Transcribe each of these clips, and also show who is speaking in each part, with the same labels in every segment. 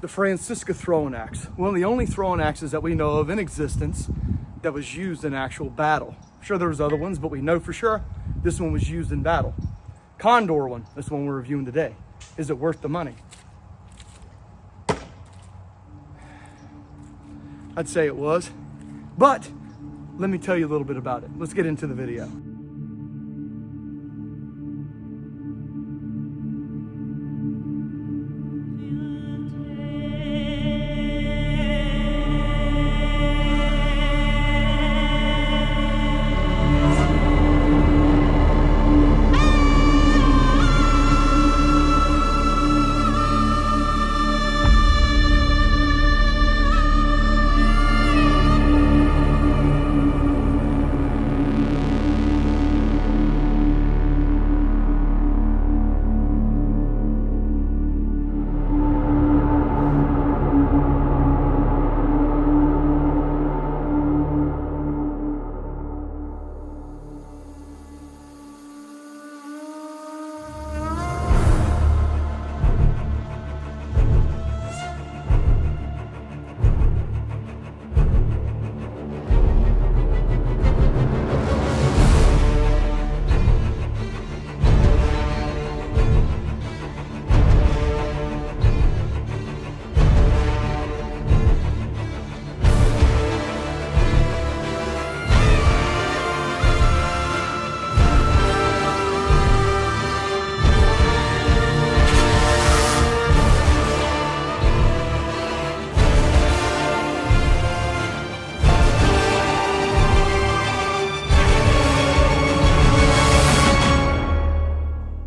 Speaker 1: The Francisca Throwing axe, one of the only throwing axes that we know of in existence that was used in actual battle. Sure, there was other ones, but we know for sure this one was used in battle. Condor one, this one we're reviewing today. Is it worth the money? I'd say it was, but let me tell you a little bit about it. Let's get into the video.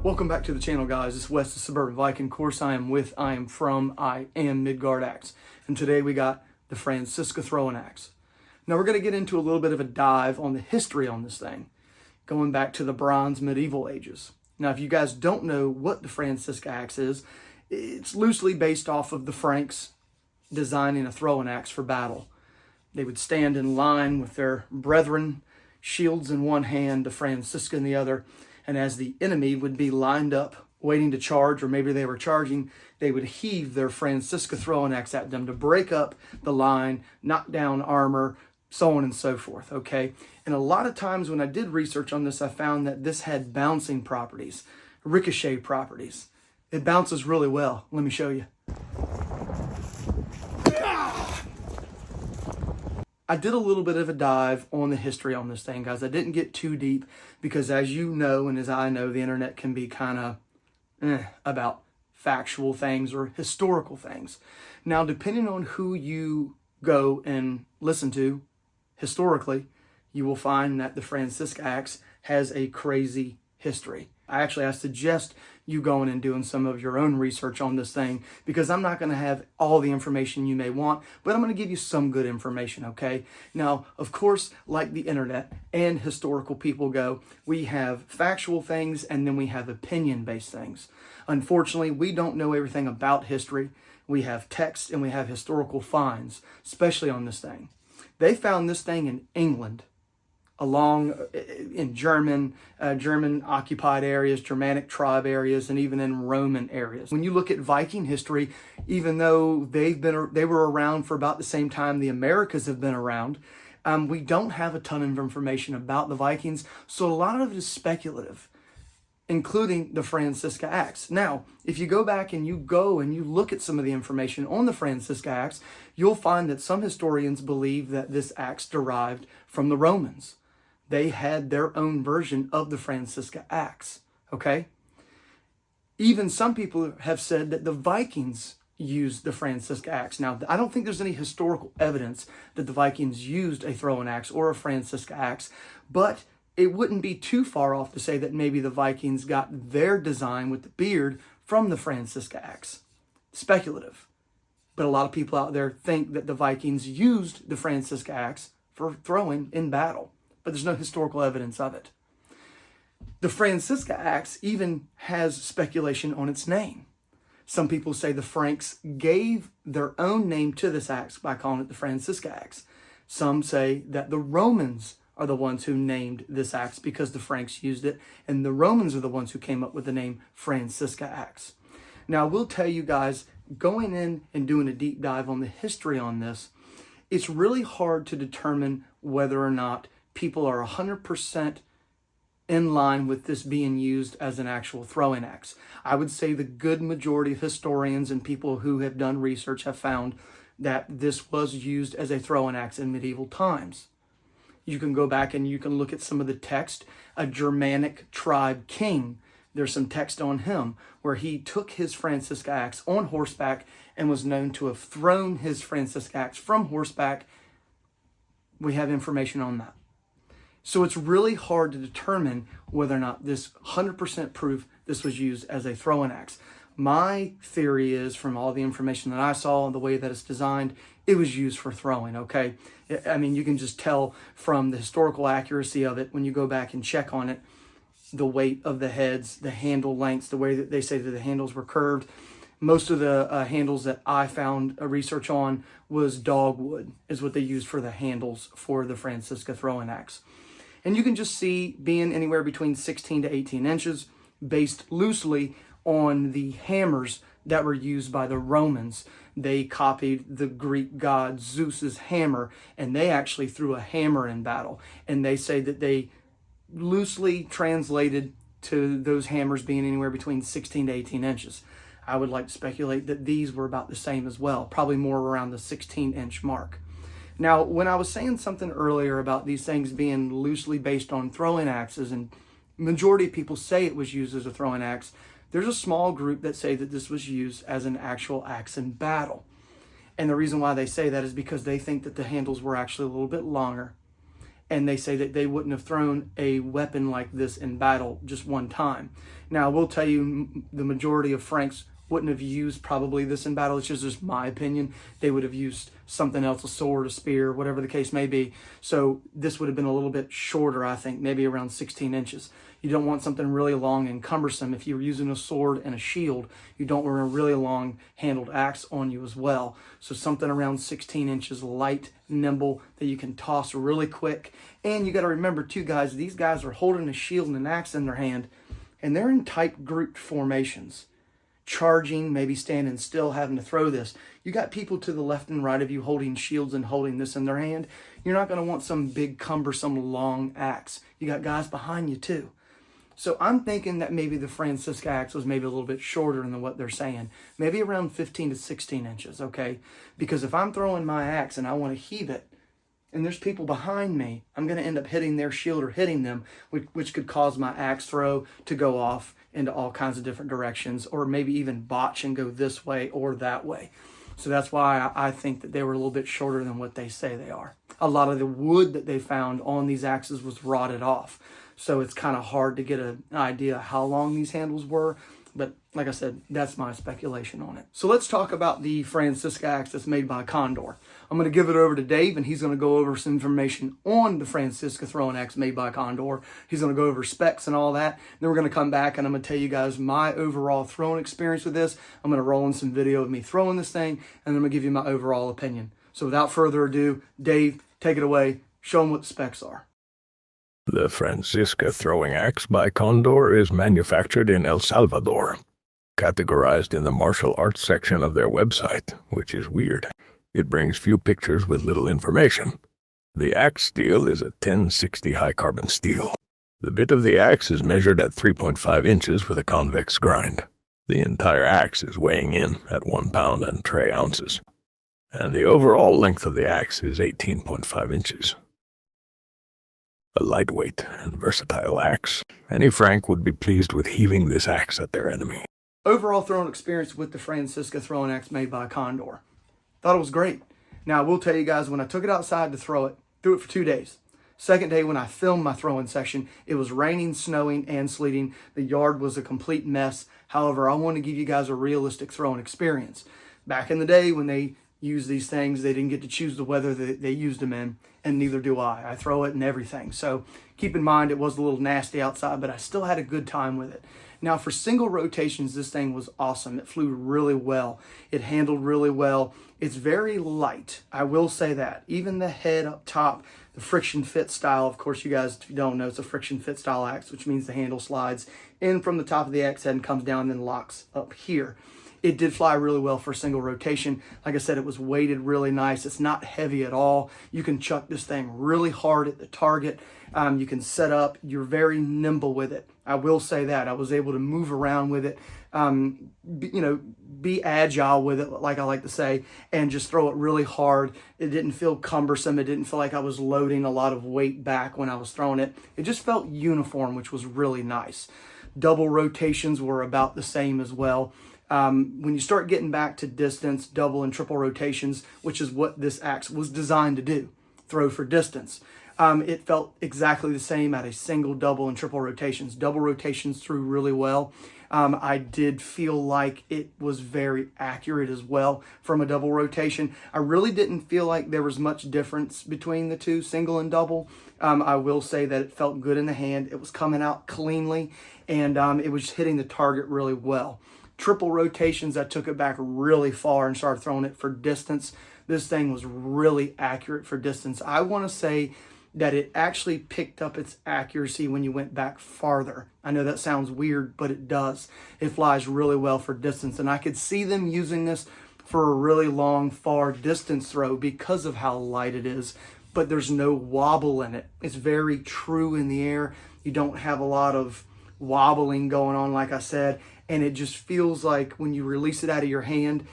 Speaker 1: Welcome back to the channel, guys. It's Wes, the Suburban Viking. Of course, I am Midgard Axe. And today we got the Francisca Throwing axe. Now we're going to get into a little bit of a dive on the history on this thing, going back to the Bronze Medieval ages. Now, if you guys don't know what the Francisca axe is, it's loosely based off of the Franks designing a throwing axe for battle. They would stand in line with their brethren, shields in one hand, the Francisca in the other, and as the enemy would be lined up waiting to charge, or maybe they were charging, they would heave their Francisca throwing axe at them to break up the line, knock down armor, so on and so forth, okay? And a lot of times when I did research on this, I found that this had bouncing properties, ricochet properties. It bounces really well. Let me show you. I did a little bit of a dive on the history on this thing, guys. I didn't get too deep because, as you know and as I know, the internet can be kind of about factual things or historical things. Now, depending on who you go and listen to historically, you will find that the Francisca axe has a crazy history. I suggest you going and doing some of your own research on this thing, because I'm not going to have all the information you may want, but I'm going to give you some good information, okay? Now, of course, like the internet and historical people go, we have factual things and then we have opinion-based things. Unfortunately, we don't know everything about history. We have text and we have historical finds, especially on this thing. They found this thing in England, along in German occupied areas, Germanic tribe areas, and even in Roman areas. When you look at Viking history, even though they were around for about the same time the Americas have been around, we don't have a ton of information about the Vikings, so a lot of it is speculative, including the Francisca axe. Now, if you go back and you look at some of the information on the Francisca axe, you'll find that some historians believe that this axe derived from the Romans. They had their own version of the Francisca axe, okay? Even some people have said that the Vikings used the Francisca axe. Now, I don't think there's any historical evidence that the Vikings used a throwing axe or a Francisca axe, but it wouldn't be too far off to say that maybe the Vikings got their design with the beard from the Francisca axe. Speculative. But a lot of people out there think that the Vikings used the Francisca axe for throwing in battle, but there's no historical evidence of it. The Francisca axe even has speculation on its name. Some people say the Franks gave their own name to this axe by calling it the Francisca axe. Some say that the Romans are the ones who named this axe because the Franks used it, and the Romans are the ones who came up with the name Francisca axe. Now, I will tell you guys, going in and doing a deep dive on the history on this, it's really hard to determine whether or not people are 100% in line with this being used as an actual throwing axe. I would say the good majority of historians and people who have done research have found that this was used as a throwing axe in medieval times. You can go back and you can look at some of the text. A Germanic tribe king, there's some text on him where he took his Francisca axe on horseback and was known to have thrown his Francisca axe from horseback. We have information on that. So it's really hard to determine whether or not this 100% proof this was used as a throwing axe. My theory is, from all the information that I saw and the way that it's designed, it was used for throwing, okay? I mean, you can just tell from the historical accuracy of it when you go back and check on it, the weight of the heads, the handle lengths, the way that they say that the handles were curved. Most of the handles that I found research on was dogwood, is what they used for the handles for the Francisca throwing axe. And you can just see being anywhere between 16 to 18 inches, based loosely on the hammers that were used by the Romans. They copied the Greek god Zeus's hammer, and they actually threw a hammer in battle. And they say that they loosely translated to those hammers being anywhere between 16 to 18 inches. I would like to speculate that these were about the same as well, probably more around the 16-inch mark. Now, when I was saying something earlier about these things being loosely based on throwing axes, and majority of people say it was used as a throwing axe, there's a small group that say that this was used as an actual axe in battle. And the reason why they say that is because they think that the handles were actually a little bit longer. And they say that they wouldn't have thrown a weapon like this in battle just one time. Now, I will tell you, the majority of Franks wouldn't have used probably this in battle. It's just my opinion. They would have used something else, a sword, a spear, whatever the case may be. So this would have been a little bit shorter, I think, maybe around 16 inches. You don't want something really long and cumbersome. If you're using a sword and a shield, you don't want a really long handled axe on you as well. So something around 16 inches, light, nimble, that you can toss really quick. And you got to remember too, guys, these guys are holding a shield and an axe in their hand, and they're in tight grouped formations, charging, maybe standing still, having to throw this. You got people to the left and right of you holding shields and holding this in their hand. You're not going to want some big, cumbersome, long axe. You got guys behind you too. So I'm thinking that maybe the Francisca axe was maybe a little bit shorter than what they're saying. Maybe around 15 to 16 inches, okay? Because if I'm throwing my axe and I want to heave it, and there's people behind me, I'm going to end up hitting their shield or hitting them, which could cause my axe throw to go off into all kinds of different directions, or maybe even botch and go this way or that way. So that's why I think that they were a little bit shorter than what they say they are. A lot of the wood that they found on these axes was rotted off. So it's kind of hard to get an idea how long these handles were. But like I said, that's my speculation on it. So let's talk about the Francisca axe that's made by Condor. I'm going to give it over to Dave, and he's going to go over some information on the Francisca throwing axe made by Condor. He's going to go over specs and all that. Then we're going to come back, and I'm going to tell you guys my overall throwing experience with this. I'm going to roll in some video of me throwing this thing, and I'm going to give you my overall opinion. So without further ado, Dave, take it away. Show them what the specs are.
Speaker 2: The Francisca Throwing Axe by Condor is manufactured in El Salvador, categorized in the martial arts section of their website, which is weird. It brings few pictures with little information. The axe steel is a 1060 high-carbon steel. The bit of the axe is measured at 3.5 inches with a convex grind. The entire axe is weighing in at 1 pound and 3 ounces. And the overall length of the axe is 18.5 inches. A lightweight and versatile axe. Any Frank would be pleased with heaving this axe at their enemy.
Speaker 1: Overall throwing experience with the Francisca throwing axe made by Condor. Thought it was great. Now, I will tell you guys, when I took it outside to throw it, threw it for 2 days. Second day, when I filmed my throwing session, it was raining, snowing, and sleeting. The yard was a complete mess. However, I want to give you guys a realistic throwing experience. Back in the day, when they used these things, they didn't get to choose the weather that they used them in, and neither do I. I throw it and everything. So keep in mind, it was a little nasty outside, but I still had a good time with it. Now, for single rotations, this thing was awesome. It flew really well. It handled really well. It's very light. I will say that. Even the head up top, the friction fit style, of course, you guys, if you don't know, it's a friction fit style axe, which means the handle slides in from the top of the axe head and comes down and then locks up here. it did fly really well for single rotation. Like I said, it was weighted really nice. It's not heavy at all. You can chuck this thing really hard at the target. You can set up. You're very nimble with it. I will say that. I was able to move around with it, be agile with it, like I like to say, and just throw it really hard. It didn't feel cumbersome. It didn't feel like I was loading a lot of weight back when I was throwing it. It just felt uniform, which was really nice. Double rotations were about the same as well. When you start getting back to distance, double and triple rotations, which is what this axe was designed to do, throw for distance. It felt exactly the same at a single, double, and triple rotations. Double rotations threw really well. I did feel like it was very accurate as well from a double rotation. I really didn't feel like there was much difference between the two, single and double. I will say that it felt good in the hand. It was coming out cleanly, and it was hitting the target really well. Triple rotations, I took it back really far and started throwing it for distance. This thing was really accurate for distance. I want to say that it actually picked up its accuracy when you went back farther. I know that sounds weird, but it does. It flies really well for distance, and I could see them using this for a really long, far distance throw because of how light it is, but there's no wobble in it. It's very true in the air. You don't have a lot of wobbling going on, like I said, and it just feels like when you release it out of your hand,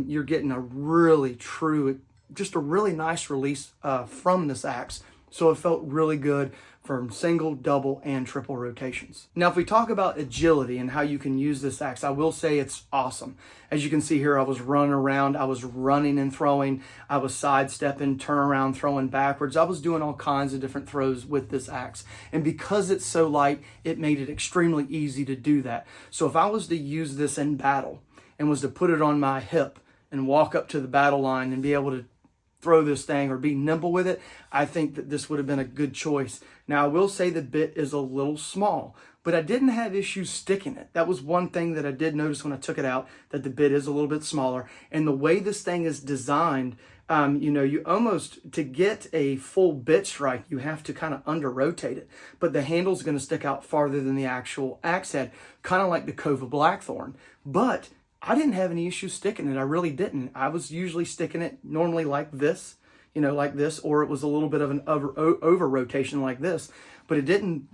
Speaker 1: you're getting a really true, just a really nice release from this axe. So it felt really good from single, double, and triple rotations. Now, if we talk about agility and how you can use this axe, I will say it's awesome. As you can see here, I was running around, I was running and throwing, I was sidestepping, turn around, throwing backwards. I was doing all kinds of different throws with this axe. And because it's so light, it made it extremely easy to do that. So if I was to use this in battle and was to put it on my hip and walk up to the battle line and be able to throw this thing or be nimble with it, I think that this would have been a good choice. Now, I will say the bit is a little small, but I didn't have issues sticking it. That was one thing that I did notice when I took it out, that the bit is a little bit smaller. And the way this thing is designed, you almost, to get a full bit strike, you have to kind of under rotate it. But the handle's going to stick out farther than the actual axe head, kind of like the Cova Blackthorn. But I didn't have any issues sticking it. I really didn't. I was usually sticking it normally like this, like this, or it was a little bit of an over rotation like this, but it didn't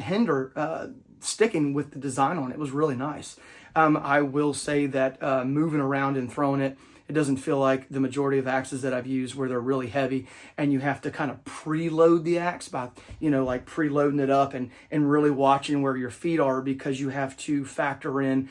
Speaker 1: hinder sticking with the design on it. It was really nice. I will say that moving around and throwing it, it doesn't feel like the majority of axes that I've used where they're really heavy and you have to kind of preload the axe by, like preloading it up and really watching where your feet are, because you have to factor in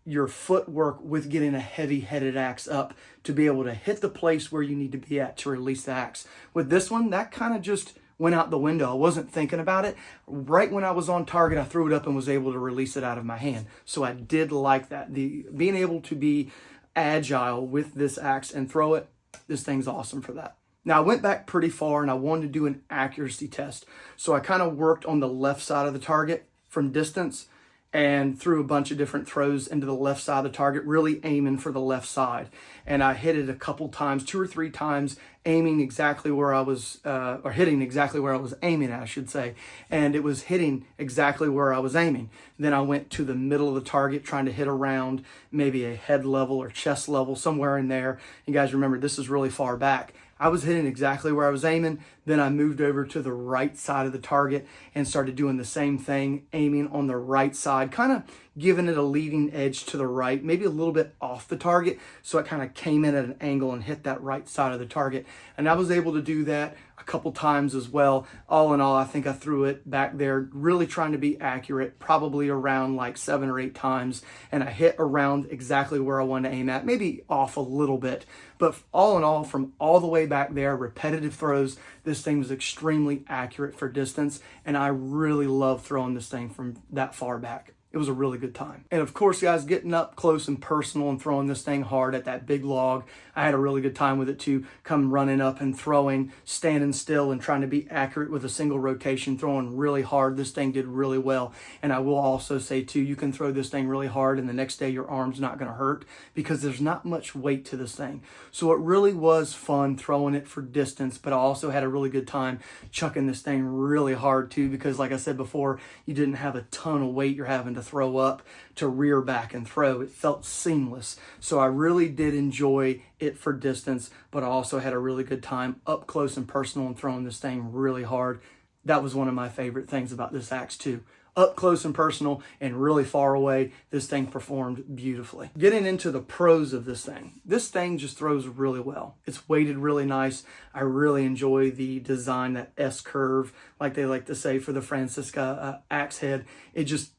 Speaker 1: your footwork with getting a heavy-headed axe up to be able to hit the place where you need to be at to release the axe. With this one, that kind of just went out the window. I wasn't thinking about it. Right when I was on target, I threw it up and was able to release it out of my hand. So I did like that. Being able to be agile with this axe and throw it, this thing's awesome for that. Now, I went back pretty far and I wanted to do an accuracy test. So I kind of worked on the left side of the target from distance and threw a bunch of different throws into the left side of the target, really aiming for the left side. And I hit it a couple times, 2 or 3 times, aiming exactly where I was, or hitting exactly where I was aiming, I should say. And it was hitting exactly where I was aiming. Then I went to the middle of the target, trying to hit around maybe a head level or chest level, somewhere in there. You guys remember, this is really far back. I was hitting exactly where I was aiming. Then I moved over to the right side of the target and started doing the same thing, aiming on the right side, kind of giving it a leading edge to the right, maybe a little bit off the target. So it kind of came in at an angle and hit that right side of the target. And I was able to do that a couple times as well. All in all, I think I threw it back there, really trying to be accurate, probably around like 7 or 8 times. And I hit around exactly where I wanted to aim at, maybe off a little bit. But all in all, from all the way back there, repetitive throws, this thing was extremely accurate for distance. And I really love throwing this thing from that far back. It was a really good time. And of course, guys, getting up close and personal and throwing this thing hard at that big log, I had a really good time with it too. Come running up and throwing, standing still and trying to be accurate with a single rotation, throwing really hard. This thing did really well. And I will also say too, you can throw this thing really hard and the next day your arm's not gonna hurt because there's not much weight to this thing. So it really was fun throwing it for distance, but I also had a really good time chucking this thing really hard too, because like I said before, you didn't have a ton of weight you're having to throw up to rear back and throw. It felt seamless. So I really did enjoy it for distance, but I also had a really good time up close and personal and throwing this thing really hard. That was one of my favorite things about this axe too. Up close and personal and really far away, this thing performed beautifully. Getting into the pros of this thing just throws really well. It's weighted really nice. I really enjoy the design, that S curve, like they like to say for the Francisca axe head. It just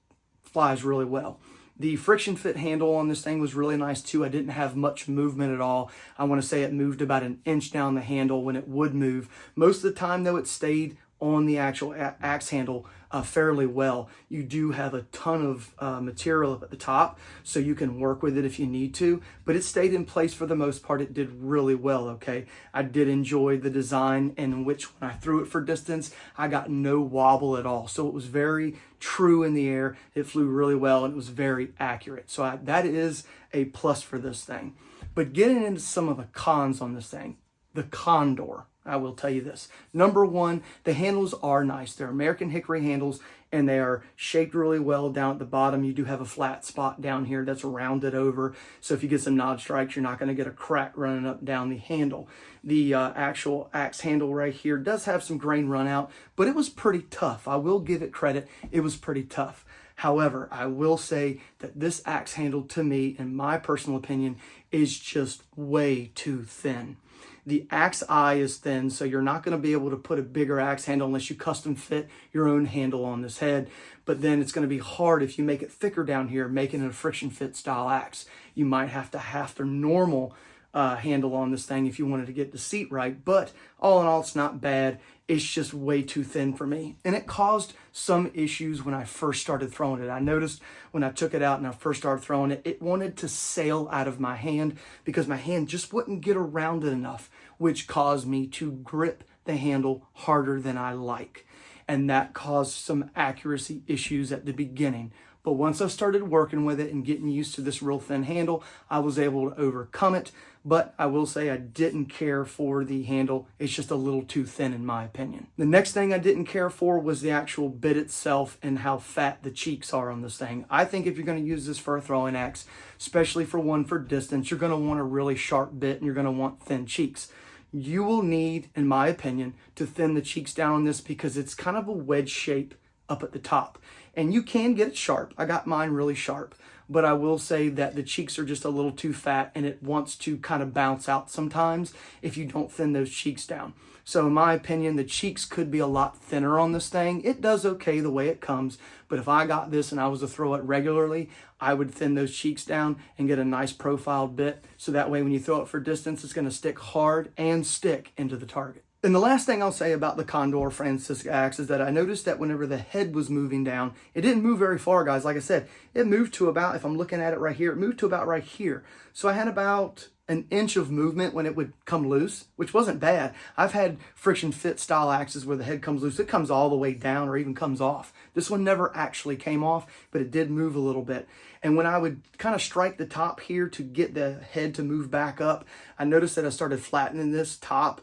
Speaker 1: flies really well. The friction fit handle on this thing was really nice too. I didn't have much movement at all. I want to say it moved about an inch down the handle when it would move. Most of the time though, it stayed on the actual axe handle fairly well. You do have a ton of material up at the top, so you can work with it if you need to, but it stayed in place for the most part. It did really well, okay? I did enjoy the design in which when I threw it for distance, I got no wobble at all. So it was very true in the air. It flew really well and it was very accurate. So that is a plus for this thing. But getting into some of the cons on this thing, the Condor, I will tell you this. Number one, the handles are nice. They're American hickory handles and they are shaped really well down at the bottom. You do have a flat spot down here that's rounded over. So if you get some nod strikes, you're not going to get a crack running up down the handle. The actual axe handle right here does have some grain run out, but it was pretty tough. I will give it credit. It was pretty tough. However, I will say that this axe handle to me, in my personal opinion, is just way too thin. The axe eye is thin, so you're not going to be able to put a bigger axe handle unless you custom fit your own handle on this head. But then it's going to be hard if you make it thicker down here, making it a friction fit style axe. You might have to have the normal handle on this thing if you wanted to get the seat right. But all in all, it's not bad. It's just way too thin for me. And it caused some issues when I first started throwing it. I noticed when I took it out and I first started throwing it, it wanted to sail out of my hand because my hand just wouldn't get around it enough, which caused me to grip the handle harder than I like. And that caused some accuracy issues at the beginning. But once I started working with it and getting used to this real thin handle, I was able to overcome it. But I will say I didn't care for the handle. It's just a little too thin in my opinion. The next thing I didn't care for was the actual bit itself and how fat the cheeks are on this thing. I think if you're going to use this for a throwing axe, especially for one for distance, you're going to want a really sharp bit and you're going to want thin cheeks. You will need, in my opinion, to thin the cheeks down on this because it's kind of a wedge shape up at the top. And you can get it sharp. I got mine really sharp. But I will say that the cheeks are just a little too fat and it wants to kind of bounce out sometimes if you don't thin those cheeks down. So in my opinion, the cheeks could be a lot thinner on this thing. It does okay the way it comes, but if I got this and I was to throw it regularly, I would thin those cheeks down and get a nice profiled bit. So that way when you throw it for distance, it's going to stick hard and stick into the target. And the last thing I'll say about the Condor Francisca axe is that I noticed that whenever the head was moving down, it didn't move very far, guys. Like I said, it moved to about, if I'm looking at it right here, it moved to about right here. So I had about an inch of movement when it would come loose, which wasn't bad. I've had friction fit style axes where the head comes loose. It comes all the way down or even comes off. This one never actually came off, but it did move a little bit. And when I would kind of strike the top here to get the head to move back up, I noticed that I started flattening this top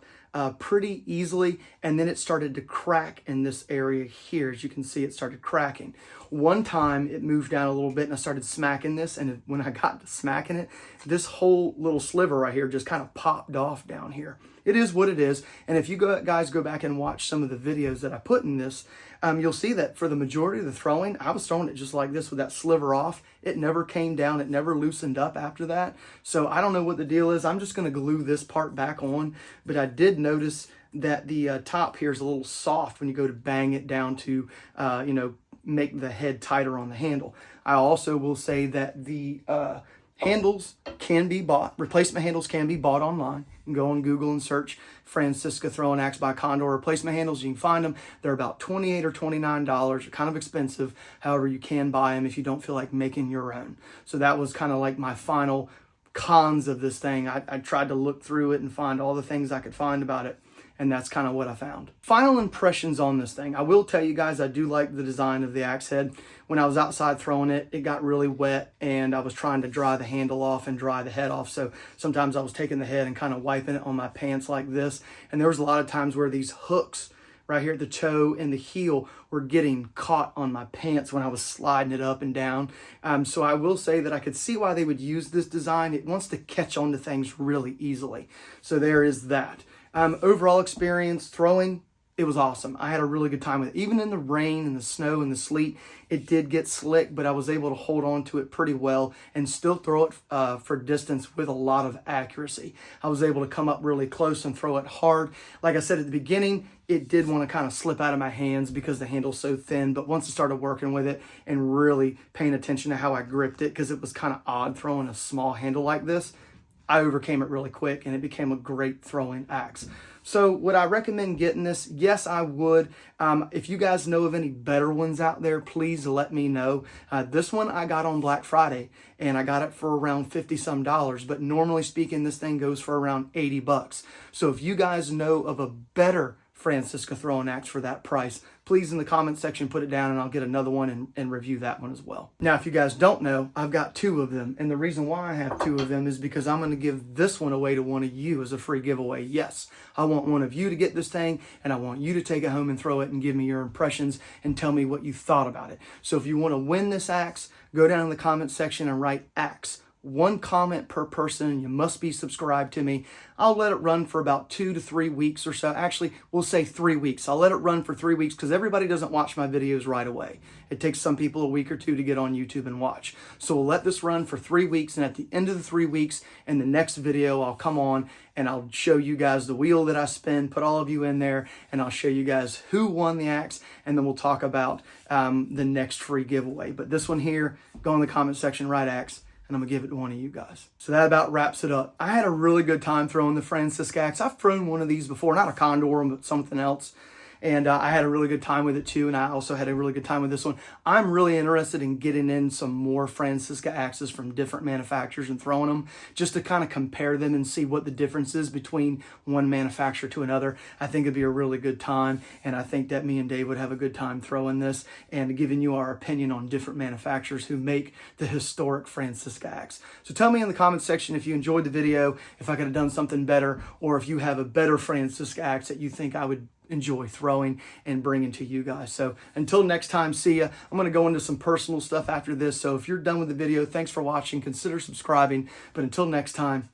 Speaker 1: pretty easily, and then it started to crack in this area here. As you can see, it started cracking. One time it moved down a little bit and I started smacking this, and when I got to smacking it, this whole little sliver right here just kind of popped off down here. It is what it is, and if you guys go back and watch some of the videos that I put in this, you'll see that for the majority of the throwing, I was throwing it just like this with that sliver off. It never came down. It never loosened up after that. So I don't know what the deal is. I'm just going to glue this part back on, but I did notice that the top here is a little soft when you go to bang it down to, make the head tighter on the handle. I also will say that the handles can be bought. Replacement handles can be bought online. You can go on Google and search Francisca Throwing Axe by Condor replacement handles. You can find them. They're about $28 or $29. They're kind of expensive. However, you can buy them if you don't feel like making your own. So that was kind of like my final cons of this thing. I tried to look through it and find all the things I could find about it, and that's kind of what I found. Final impressions on this thing. I will tell you guys, I do like the design of the axe head. When I was outside throwing it, it got really wet and I was trying to dry the handle off and dry the head off. So sometimes I was taking the head and kind of wiping it on my pants like this. And there was a lot of times where these hooks right here at the toe and the heel were getting caught on my pants when I was sliding it up and down. So I will say that I could see why they would use this design. It wants to catch onto things really easily. So there is that. Overall experience throwing, it was awesome. I had a really good time with it. Even in the rain and the snow and the sleet, it did get slick, but I was able to hold on to it pretty well and still throw it for distance with a lot of accuracy. I was able to come up really close and throw it hard. Like I said at the beginning, it did want to kind of slip out of my hands because the handle's so thin, but once I started working with it and really paying attention to how I gripped it, because it was kind of odd throwing a small handle like this, I overcame it really quick and it became a great throwing axe. So would I recommend getting this? Yes, I would. If you guys know of any better ones out there, please let me know. This one I got on Black Friday and I got it for around $50 some, but normally speaking, this thing goes for around $80. So if you guys know of a better Francisca Throwing axe for that price, please in the comment section put it down and I'll get another one and review that one as well. Now, if you guys don't know, I've got two of them. And the reason why I have two of them is because I'm going to give this one away to one of you as a free giveaway. Yes, I want one of you to get this thing and I want you to take it home and throw it and give me your impressions and tell me what you thought about it. So if you want to win this axe, go down in the comment section and write axe. One comment per person. You must be subscribed to me. I'll let it run for about 2 to 3 weeks or so. Actually, we'll say 3 weeks. I'll let it run for 3 weeks because everybody doesn't watch my videos right away. It takes some people a week or two to get on YouTube and watch. So we'll let this run for 3 weeks, and at the end of the 3 weeks, in the next video, I'll come on and I'll show you guys the wheel that I spin, put all of you in there, and I'll show you guys who won the axe, and then we'll talk about the next free giveaway. But this one here, go in the comment section, write axe, and I'm going to give it to one of you guys. So that about wraps it up. I had a really good time throwing the Francisca axe. I've thrown one of these before, not a Condor, but something else. And I had a really good time with it too, and I also had a really good time with this one. I'm really interested in getting in some more Francisca axes from different manufacturers and throwing them just to kind of compare them and see what the difference is between one manufacturer to another. I think it'd be a really good time, and I think that me and Dave would have a good time throwing this and giving you our opinion on different manufacturers who make the historic Francisca axe. So tell me in the comments section if you enjoyed the video, if I could have done something better, or if you have a better Francisca axe that you think I would enjoy throwing and bringing to you guys. So until next time, see ya. I'm going to go into some personal stuff after this. So if you're done with the video, thanks for watching. Consider subscribing. But until next time,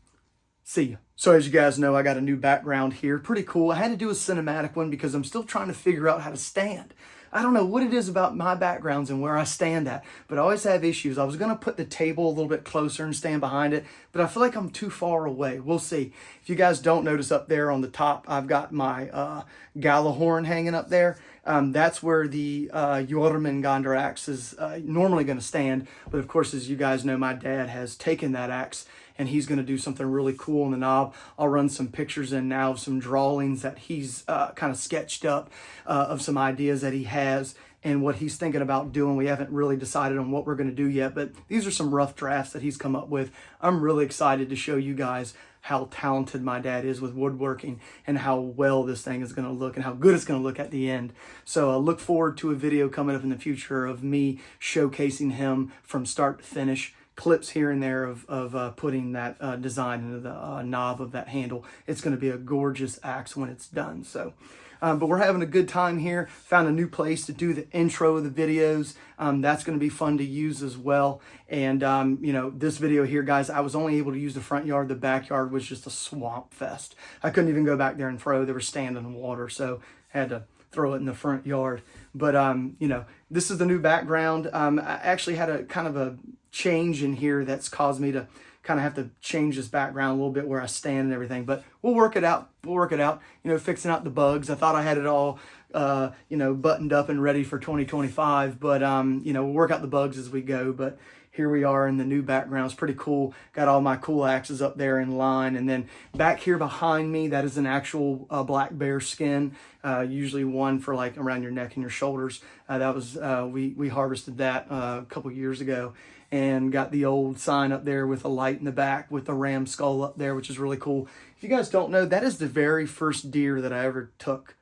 Speaker 1: see ya. So as you guys know, I got a new background here. Pretty cool. I had to do a cinematic one because I'm still trying to figure out how to stand. I don't know what it is about my backgrounds and where I stand at, but I always have issues. I was going to put the table a little bit closer and stand behind it, but I feel like I'm too far away. We'll see. If you guys don't notice up there on the top, I've got my gala horn hanging up there. That's where the Jormungandr axe is normally going to stand. But of course, as you guys know, my dad has taken that axe and he's going to do something really cool on the knob. I'll run some pictures in now of some drawings that he's kind of sketched up of some ideas that he has and what he's thinking about doing. We haven't really decided on what we're going to do yet, but these are some rough drafts that he's come up with. I'm really excited to show you guys how talented my dad is with woodworking and how well this thing is going to look and how good it's going to look at the end. So I look forward to a video coming up in the future of me showcasing him from start to finish. Clips here and there of putting that design into the knob of that handle. It's going to be a gorgeous axe when it's done. So, but we're having a good time here. Found a new place to do the intro of the videos. That's going to be fun to use as well. And, you know, this video here, guys, I was only able to use the front yard. The backyard was just a swamp fest. I couldn't even go back there and throw. They were standing in water, so I had to throw it in the front yard. But, you know, this is the new background. I actually had a kind of a change in here that's caused me to kind of have to change this background a little bit where I stand and everything, but we'll work it out. We'll work it out, you know, fixing out the bugs. I thought I had it all, you know, buttoned up and ready for 2025, but, you know, we'll work out the bugs as we go. But here we are in the new background. It's pretty cool. Got all my cool axes up there in line. And then back here behind me, that is an actual black bear skin, usually one for like around your neck and your shoulders. That was, we harvested that a couple years ago and got the old sign up there with a light in the back with the ram skull up there, which is really cool. If you guys don't know, that is the very first deer that I ever took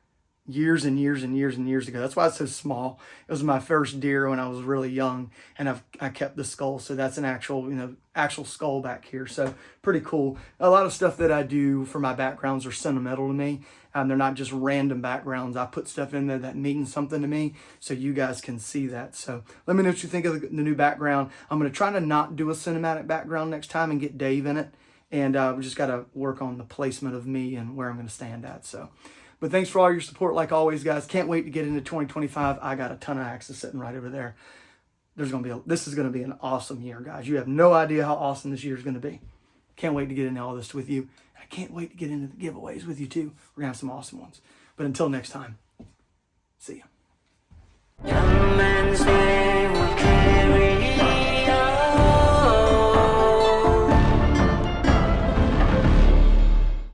Speaker 1: years and years and years and years ago. That's why it's so small. It was my first deer when I was really young, and I kept the skull. So that's an actual, actual skull back here. So pretty cool. A lot of stuff that I do for my backgrounds are sentimental to me. They're not just random backgrounds. I put stuff in there that means something to me so you guys can see that. So let me know what you think of the new background. I'm going to try to not do a cinematic background next time and get Dave in it. And we just got to work on the placement of me and where I'm going to stand at. So, but thanks for all your support. Like always, guys, can't wait to get into 2025. I got a ton of axes sitting right over there. This is going to be an awesome year, guys. You have no idea how awesome this year is going to be. Can't wait to get into all this with you. And I can't wait to get into the giveaways with you too. We're going to have some awesome ones. But until next time, see ya.